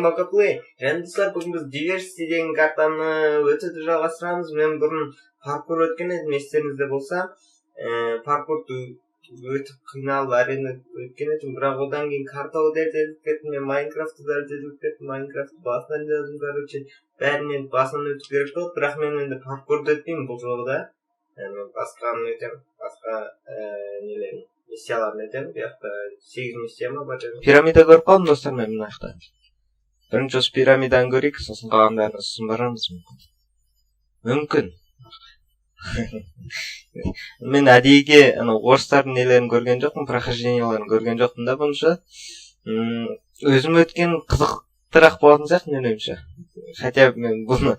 макаплы. Және достар, бүгін біз диверсия деген картаны өтуді жалғастырамыз. Мен бұрын паркур өткен едім, естеріңізде болса. Паркурды өтіп қиналып әрең өткен едім, бірақ одан кейін карта дәрежеліп кеттім. Мен Майнкрафтты дәрежеліп кеттім. Майнкрафтты басынан жаздым, короче. Бәрінен басынан өтіп керек болды, бірақ мен енді паркурды өтпеймін бұл жолы да. Мен басқаны өтемін, басқа нелерін, миссияларын өтемін. Бұяқта 8 миссия ма бар еді. Пирамида көріп қалдым достар мен мына жақта. Бірінші осы пирамиданы көрейік, сосын қалғандарына сосын барамыз мүмкін. Мен әдейіге орыстардың нелерін көрген жоқпын, прохожденияларын көрген жоқпын да бұнша. Өзім өткен қызықтырақ болатын сияқты мен ойымша. Хотя мен бұны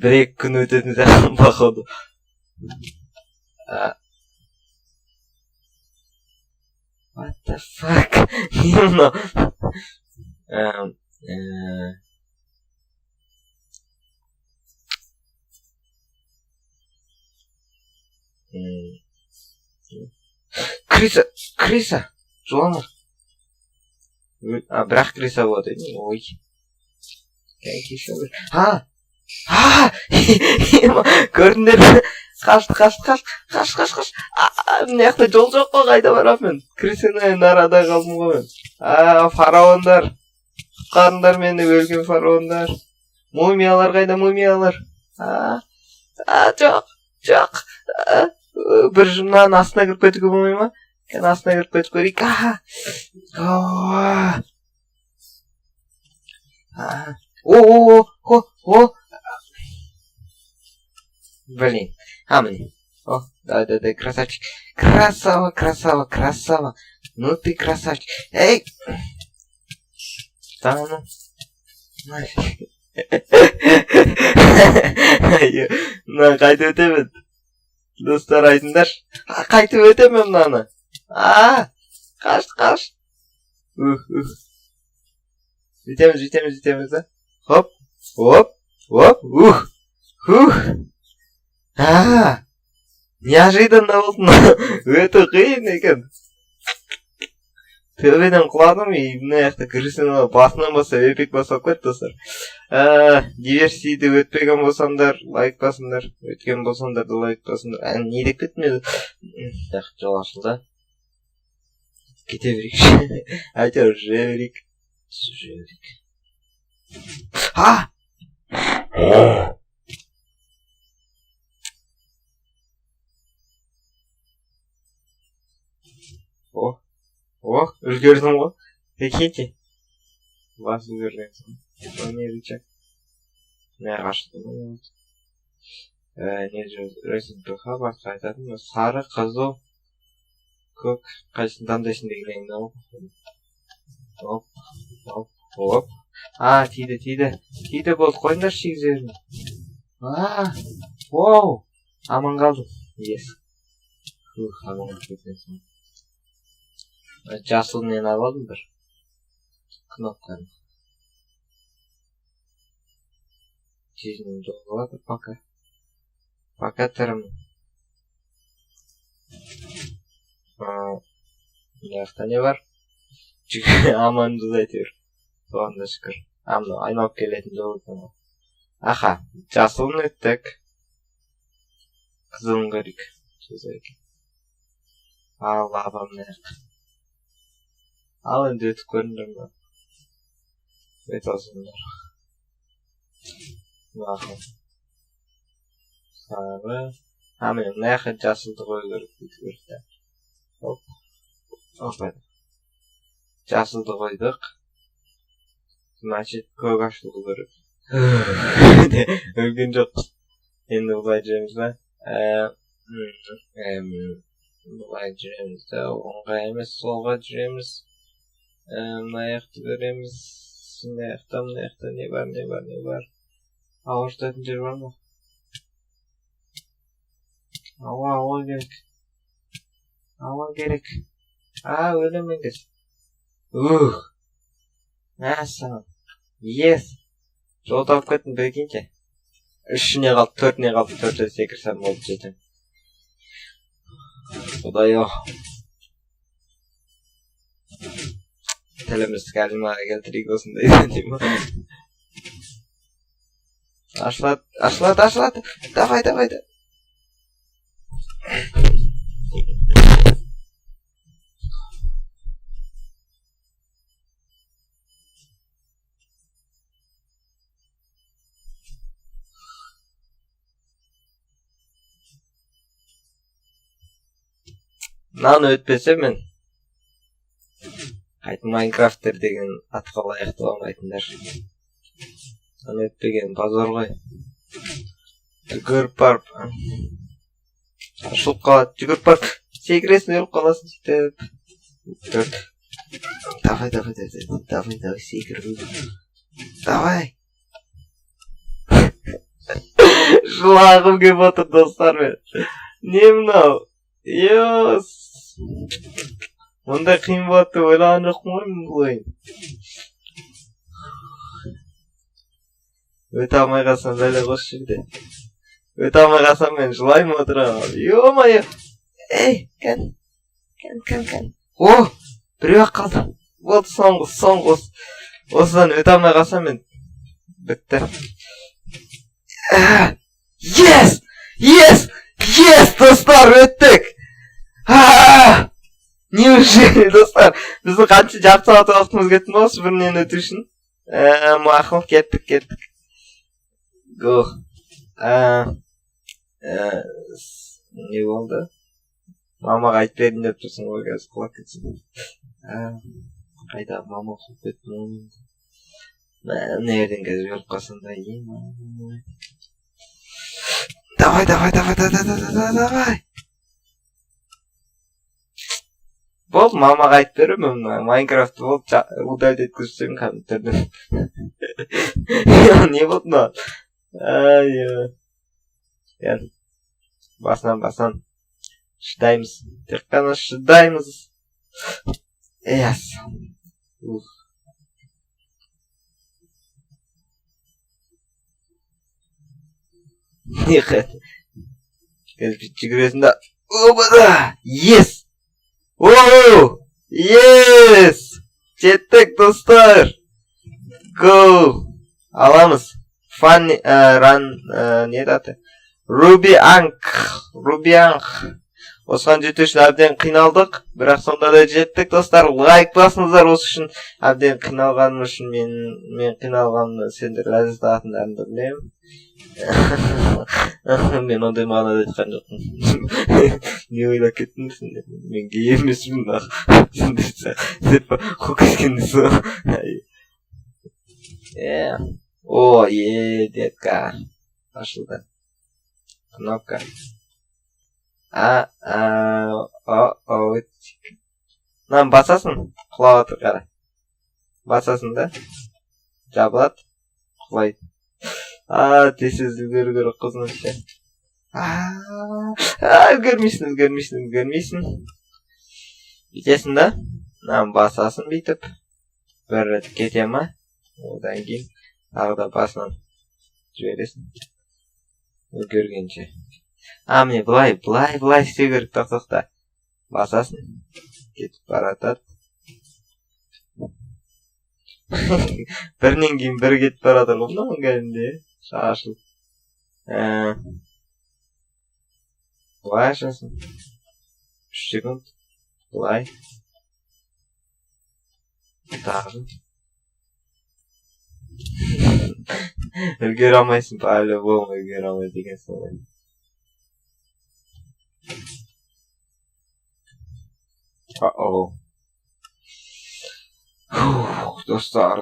1-2 күн өтетін сияқты походу. What the fuck? Не мынау? Криса! Жуаны. Бірақ криса болады. Ой. Көрдіңдер ме? Қаш. Мына жақта жол жоқ қой, қайда барамын мен? Крисаның арада қалдым ғой мен. Фараондар. Құтқарыңдар мені, өлген фараондар. Мумиялар қайда, мумиялар? Жоқ. Бір жымнан астына кіріп кетуге болмай ма? Кен астына кіріп кетіп көрейік. Блин, міне. Да, красавчик. Красава. Ну ты красавчик. Эй! Да ну. На, қайтып өтемін. Достар айтыңдар. Қайтып өтемін мынаны. Қаш. Жетеміз, да? Хоп. Неожиданно болды. Өте қиын екен. Төбеден құладым, мына жақта кірісін басынан бастап эпик бастап кетті достар. Диверсияды өтпеген болсаңдар, лайк басыңдар. Өткен болсаңдар да лайк басыңдар. Не деп кетмеді? Жол ашылды. Кете берейікші. Әйтеуір жүре берейік. Үлгердім ғой. Кете. Бас үлгерген соң. Не рычаг. Не қашты ма? Не ресурсқа басқа айтатын. Сары, қызыл, көк. Қайсысын таңдайсың деген реңді ғой. Оп. Тиді. Тиді болды. Қойыңдар шегізерін. Аман қалдым. Ес. Аман кеткен соң. Жасыл мен алып бір кнопканы. Тезінен жоғалады. Пока тірім. Яқта не бар? Амандыз әйтеуір. Соған да шүкір. Айналып келетін жол екен. Жасылын өттік. Қызылын көрейік. Лава мына жақта. Ал енді өтіп көріндір ма? Өт осындар. Мақыл. Сары. Міне мына жаққа жасылды қой көріп кетіп. Жасылды қойдық. Значит, көк ашылды көріп. Өлген жоқ. Енді бұлай жүреміз ба? Бұлай жүреміз да, оңға емес, солға жүреміз. Мына жақты көреміз. Мына жақта не бар? Ауыртатын жер бар ма? Ауа керек. Өлемін кез. Мәссаған. Ес. Жол тауып кеттім бергенше. 3-не қалды, 4-не қалды, 4-те секірсем болды жетім. Құдай-ау. тілімізді кәлимаға келтірейік осындай деймін. Ашылады. Давай. Мынаны өтпесе мен қайтын Майнкрафтер деген атқа лайықты болмайтындар. Мынаны өтпеген позор ғой. Жүгіріп барып ашылып қалады. Жүгіріп барып секіресің, өліп қаласың сөйтіп. Давай, секір. Давай. Жылағым келіп отыр достар мен. Не мынау? Йос. Мұндай қиын болады деп ойлаған жоқпын ғой мен бұл ойын. Өте алмай қалсам бәле қос жерде. Өте алмай қалсам мен жылаймын отырамын. Ё-майо. Ей, кән. О, біреу-ақ қалды. Болды соңғы. Осыдан өте алмай қалсам мен бітті. Yes, достар, өттік. Неужели, достар? Біздің қанша жарты сағат уақытымыз кетті ме осы бірінен өту үшін? Мақұл, кеттік. Го. Не болды? Мамаға айтып бердім деп тұрсың ғой, қазір құлап кетсін. Қайда мама құлап кеттім оны. Мына жерден қазір өліп қалсам да Давай. Болды, мамаға айтып беремін, Майнкрафтты болды, удалить еткізсем компьютерден. Не болды мынау? Басынан. Шыдаймыз. Тек қана шыдаймыз. Не қайты? Қазір жүгіресің да. Опада! Yes! Оу! Yes! Жеттік, достар! Go! Аламыз. Funny, не даты? Ruby Ank. Осыған жету үшін әбден қиналдық, бірақ сонда да жеттік, достар. Лайк басыңыздар осы үшін. Әбден қиналғаным үшін мен қиналғанымды сендер ләззат алатындарыңды білемін. Мен ондай мағынада айтқан жоқпын. Не ойлап кеттіңдерсің? Мен гей емеспін. Сендер қол кескендесің. О, детка. Ашылды. Кнопка. Мынаны басасың, құлап отыр, қара. Басасың да, жабылады, құлайды. Тез үлгеру қызын ше. Үлгермейсің. Бүйтесің да, мынаны басасың бүйтіп. Бір рет кете ма, одан кейін тағы да басынан жібересің. Үлгергенше. Міне былай істеу керек, тоқта. Басасын. Кетіп баратады. Бірінен кейін бірі кетіп баратыр ғой, мынау кәдімде. Шашылып. Былай ашасың. 3 секунд. Былай. Тағы. Үлгере алмайсың, по-любому үлгере алмайды екенсің ғой. Достар.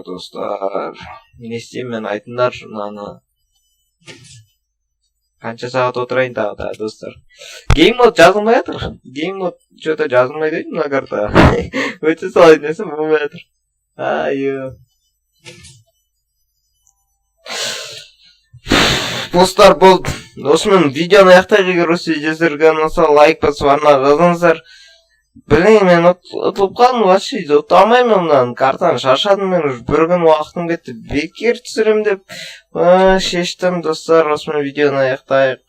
Не істеймін, айтыңдаршы мынаны. Қанша сағат отырайын тағы да, достар. Гейммод жазылмай жатыр. Гейммод что-то жазылмай дейді мына карта. Өте салайын десем болмай жатыр. Достар, болды. Осымен видеоны аяқтайық. Егер осы видео сіздерге ұнаса лайк басып арнаған жазыңыздар. Білмеймін, мен ұтылып қалдым, вообще ұта алмаймын мынаны, картаны шаршадым мен, бір күн уақытым кетті, бекер түсірем деп шештім, достар. Осымен видеоны аяқтайық.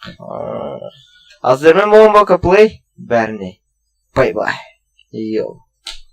Аздермен болған бака плей, бәріне бай-бай. Йоу.